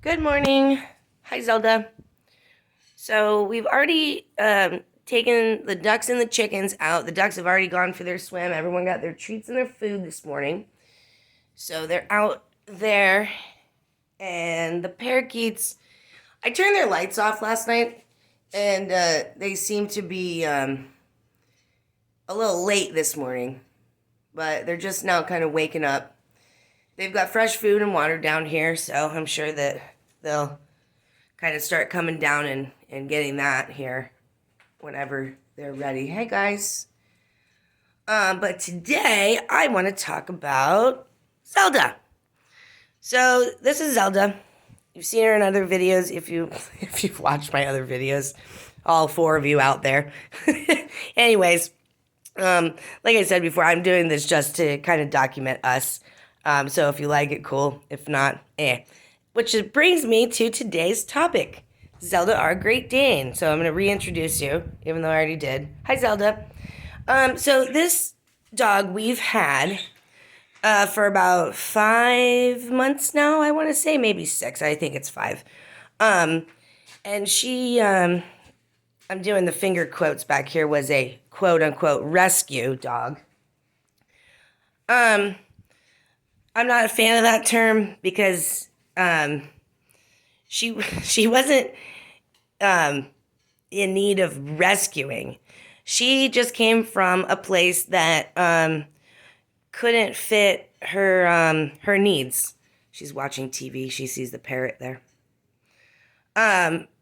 Good morning. Hi, Zelda. So we've already taken the ducks and the chickens out. The ducks have already gone for their swim. Everyone got their treats and their food this morning. So they're out there. And the parakeets, I turned their lights off last night. And they seem to be a little late this morning. But they're just now kind of waking up. They've got fresh food and water down here. So I'm sure that they'll kind of start coming down and getting that here whenever they're ready. Hey guys. But today I want to talk about Zelda. So this is Zelda. You've seen her in other videos if you've watched my other videos. All four of you out there. Anyways, like I said before, I'm doing this just to kind of document us. So if you like it, cool. If not, eh. Which brings me to today's topic, Zelda, our Great Dane. So I'm going to reintroduce you, even though I already did. Hi, Zelda. So this dog we've had for about 5 months now, I want to say, maybe 6. I think it's 5. And she, I'm doing the finger quotes back here, was a quote-unquote rescue dog. I'm not a fan of that term because she wasn't in need of rescuing. She just came from a place that couldn't fit her needs. She's watching TV. She sees the parrot there.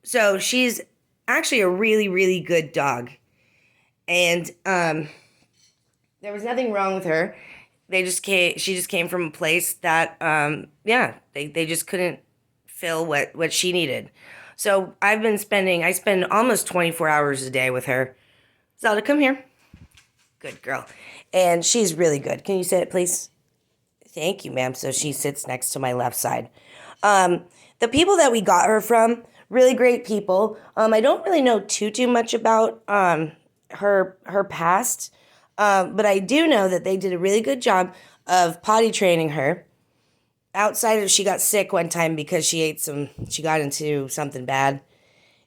So she's actually a really, really good dog. And there was nothing wrong with her. She just came from a place that, they just couldn't fill what she needed. So I spend almost 24 hours a day with her. Zelda, come here. Good girl. And she's really good. Can you sit it, please? Thank you, ma'am. So she sits next to my left side. The people that we got her from, really great people. I don't really know too much about her past. But I do know that they did a really good job of potty training her. Outside of she got sick one time because she got into something bad.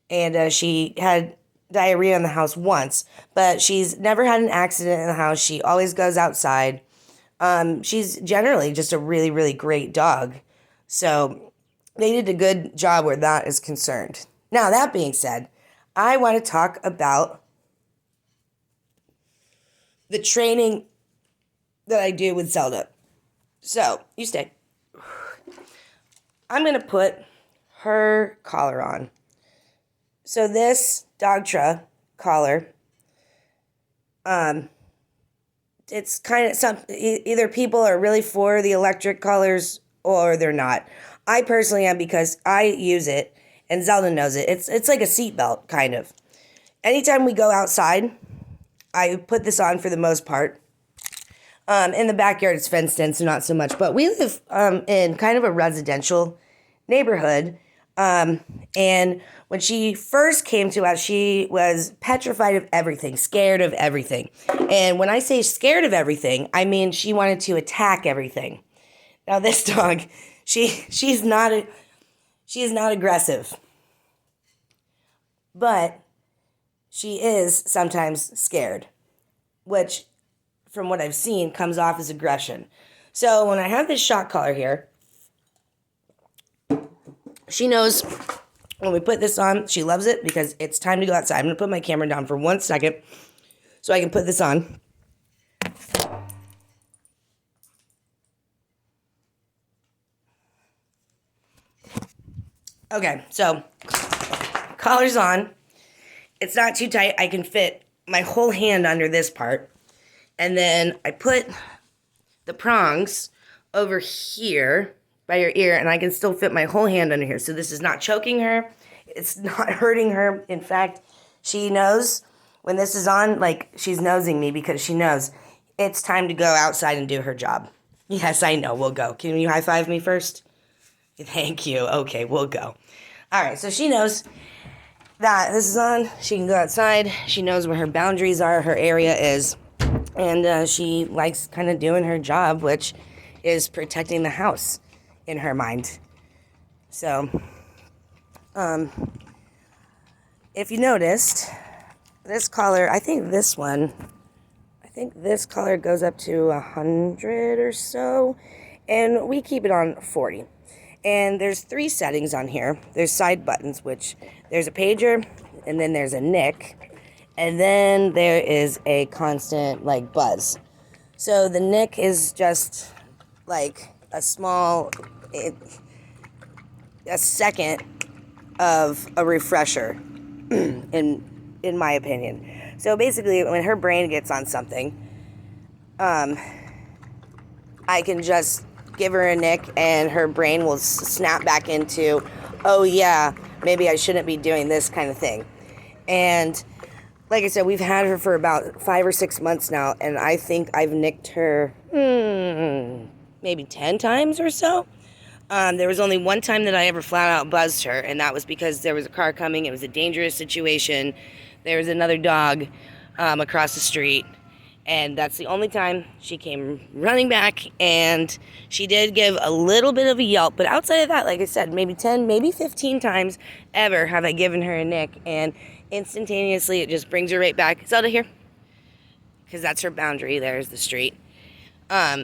And she had diarrhea in the house once. But she's never had an accident in the house. She always goes outside. She's generally just a really, really great dog. So they did a good job where that is concerned. Now, that being said, I want to talk about the training that I do with Zelda. So, you stay. I'm going to put her collar on. So this Dogtra collar, it's kind of either people are really for the electric collars or they're not. I personally am because I use it and Zelda knows it. It's like a seatbelt, kind of. Anytime we go outside, I put this on for the most part. In the backyard, it's fenced in, so not so much. But we live in kind of a residential neighborhood. And when she first came to us, she was petrified of everything, scared of everything. And when I say scared of everything, I mean she wanted to attack everything. Now this dog, she is not aggressive. But she is sometimes scared, which, from what I've seen, comes off as aggression. So when I have this shock collar here, she knows when we put this on, she loves it because it's time to go outside. I'm going to put my camera down for 1 second so I can put this on. Okay, so collar's on. It's not too tight. I can fit my whole hand under this part. And then I put the prongs over here by her ear, and I can still fit my whole hand under here. So this is not choking her. It's not hurting her. In fact, she knows when this is on, like she's nosing me because she knows it's time to go outside and do her job. Yes, I know. We'll go. Can you high five me first? Thank you. Okay, we'll go. All right, so she knows that this is on. She can go outside. She knows where her boundaries are, her area is. And she likes kind of doing her job, which is protecting the house in her mind. So, if you noticed, this collar, I think this collar goes up to 100 or so, and we keep it on 40. And there's 3 settings on here. There's side buttons, which there's a pager, and then there's a nick, and then there is a constant, like, buzz. So the nick is just like a second of a refresher, in my opinion. So basically, when her brain gets on something, I can just give her a nick and her brain will snap back into, oh yeah, maybe I shouldn't be doing this kind of thing. And like I said, we've had her for about 5 or 6 months now, and I think I've nicked her maybe 10 times or so. There was only one time that I ever flat out buzzed her, and that was because there was a car coming. It was a dangerous situation. There was another dog across the street, and that's the only time she came running back, and she did give a little bit of a yelp. But outside of that, like I said, maybe 10, maybe 15 times ever have I given her a nick, and instantaneously it just brings her right back. Zelda, here. Because that's her boundary. There's the street.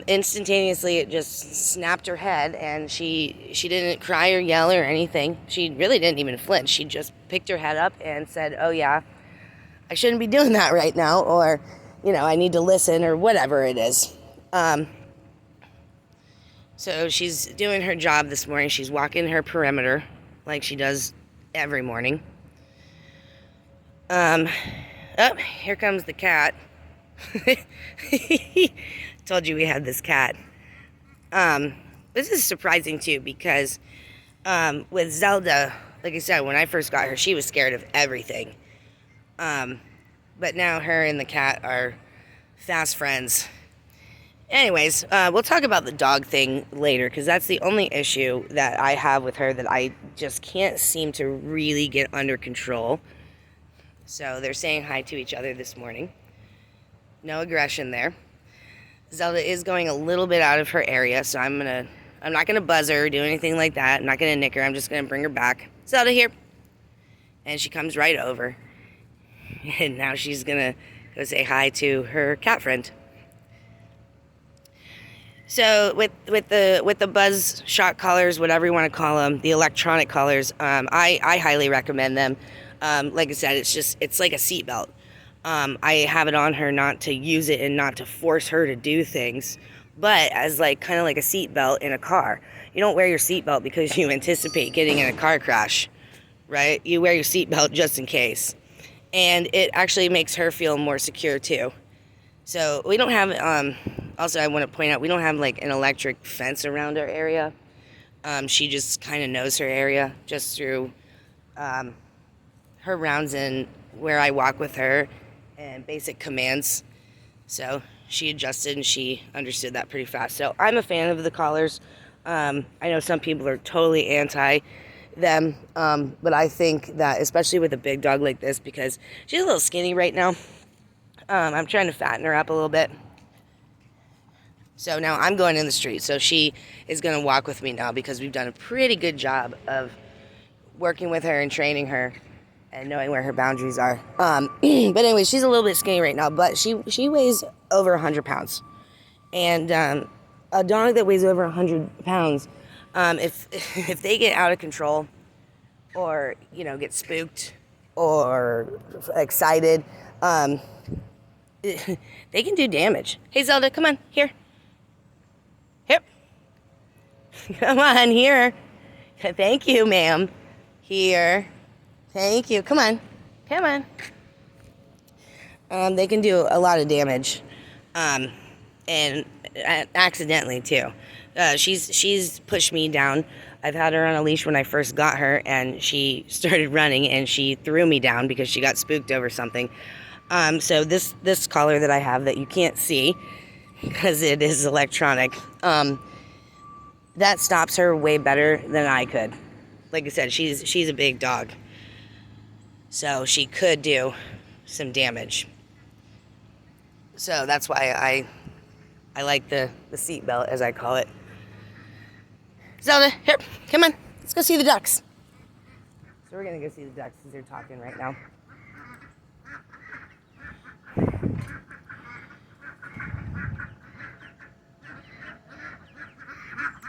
Instantaneously it just snapped her head, and she didn't cry or yell or anything. She really didn't even flinch. She just picked her head up and said, oh yeah, I shouldn't be doing that right now, or, you know, I need to listen, or whatever it is. So she's doing her job this morning. She's walking her perimeter like she does every morning. Oh, here comes the cat. Told you we had this cat. This is surprising too, because with Zelda, like I said, when I first got her, she was scared of everything. But now her and the cat are fast friends. Anyways, we'll talk about the dog thing later, because that's the only issue that I have with her that I just can't seem to really get under control. So they're saying hi to each other this morning. No aggression there. Zelda is going a little bit out of her area, so I'm not gonna buzz her or do anything like that. I'm not gonna nick her. I'm just gonna bring her back. Zelda, here. And she comes right over. And now she's gonna go say hi to her cat friend. So with the buzz shock collars, whatever you want to call them, the electronic collars, I highly recommend them. Like I said, it's like a seatbelt. I have it on her not to use it and not to force her to do things, but as kind of like a seatbelt in a car. You don't wear your seatbelt because you anticipate getting in a car crash, right? You wear your seatbelt just in case. And it actually makes her feel more secure too. So we don't have, also I want to point out, we don't have like an electric fence around our area. She just kind of knows her area just through her rounds and where I walk with her and basic commands. So she adjusted and she understood that pretty fast. So I'm a fan of the collars. I know some people are totally anti them, but I think that especially with a big dog like this, because she's a little skinny right now, I'm trying to fatten her up a little bit. So now I'm going in the street, so she is going to walk with me now, because we've done a pretty good job of working with her and training her and knowing where her boundaries are. But anyway, she's a little bit skinny right now, but she weighs over 100 pounds. And a dog that weighs over 100 pounds, if they get out of control or, get spooked or excited, they can do damage. Hey, Zelda, come on, here. Here. Come on, here. Thank you, ma'am. Here. Thank you. Come on. Come on. They can do a lot of damage. And accidentally, too. She's pushed me down. I've had her on a leash when I first got her, and she started running, and she threw me down because she got spooked over something. So this collar that I have that you can't see because it is electronic, that stops her way better than I could. Like I said, she's a big dog, so she could do some damage. So that's why I like the seat belt, as I call it. Zelda, here, come on, let's go see the ducks. So we're gonna go see the ducks because they're talking right now.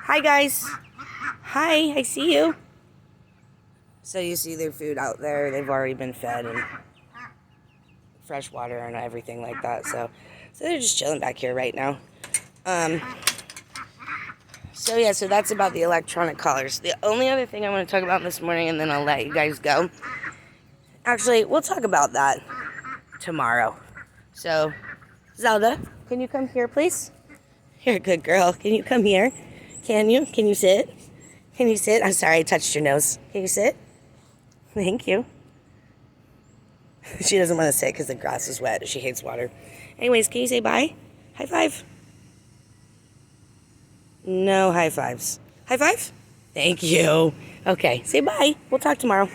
Hi guys. Hi, I see you. So you see their food out there. They've already been fed and fresh water and everything like that. So they're just chilling back here right now. So yeah, so that's about the electronic collars. The only other thing I want to talk about this morning, and then I'll let you guys go. Actually, we'll talk about that tomorrow. So, Zelda, can you come here, please? You're a good girl. Can you come here? Can you? Can you sit? Can you sit? I'm sorry, I touched your nose. Can you sit? Thank you. She doesn't want to sit because the grass is wet. She hates water. Anyways, can you say bye? High five. No high fives. High five? Thank you. Okay, say bye. We'll talk tomorrow.